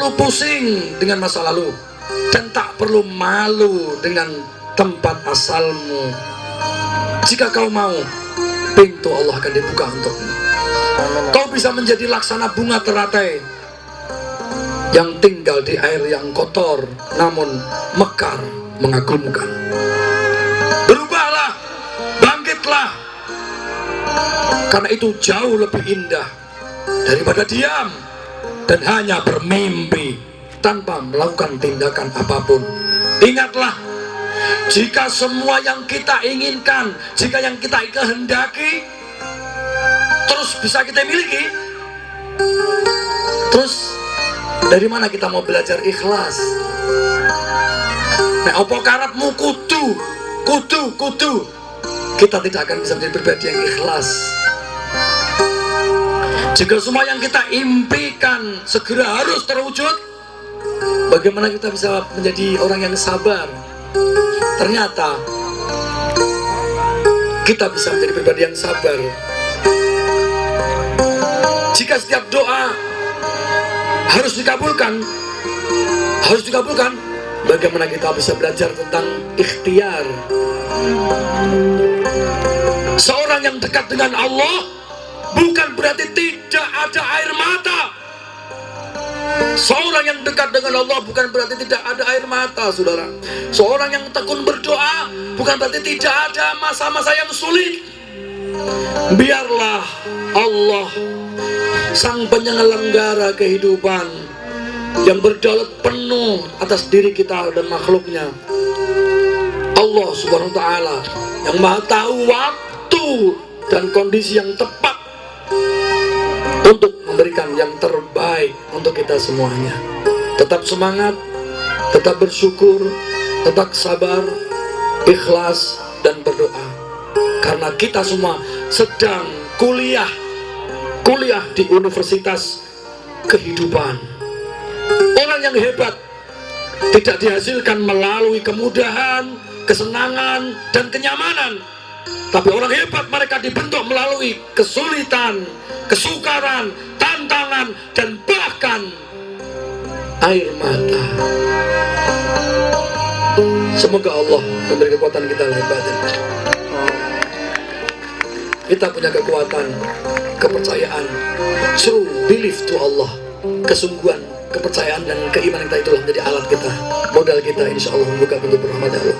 perlu pusing dengan masa lalu, dan tak perlu malu dengan tempat asalmu. Jika kau mau, pintu Allah akan dibuka untukmu. Kau bisa menjadi laksana bunga teratai yang tinggal di air yang kotor, namun mekar mengagumkan. Berubahlah, bangkitlah, karena itu jauh lebih indah daripada diam dan hanya bermimpi tanpa melakukan tindakan apapun. Ingatlah, jika semua yang kita inginkan, jika yang kita kehendaki terus bisa kita miliki, terus dari mana kita mau belajar ikhlas? Nah, apa karepmu kudu kita tidak akan bisa menjadi pribadi yang ikhlas. Jika semua yang kita impikan segera harus terwujud, bagaimana kita bisa menjadi orang yang sabar? Ternyata kita bisa menjadi pribadi yang sabar jika setiap doa harus dikabulkan. Bagaimana kita bisa belajar tentang ikhtiar? Seorang yang dekat dengan Allah bukan berarti tidak ada air mata. Seorang yang dekat dengan Allah bukan berarti tidak ada air mata, saudara. Seorang yang tekun berdoa bukan berarti tidak ada masa-masa yang sulit. Biarlah Allah, sang penyelenggara kehidupan, yang berdaulat penuh atas diri kita dan makhluknya, Allah Subhanahu wa Ta'ala, yang maha tahu waktu dan kondisi yang tepat untuk memberikan yang terbaik untuk kita semuanya. Tetap semangat, tetap bersyukur, tetap sabar, ikhlas, dan berdoa, karena kita semua sedang kuliah di universitas kehidupan. Orang yang hebat tidak dihasilkan melalui kemudahan, kesenangan, dan kenyamanan, tapi orang hebat mereka dibentuk melalui kesulitan, kesukaran, tantangan, dan bahkan air mata. Semoga Allah memberi kekuatan kita lahir batin. Kita punya kekuatan, kepercayaan, true belief to Allah, kesungguhan, kepercayaan dan keimanan kita, itulah menjadi alat kita, modal kita, insya Allah membuka pintu rahmat Allah.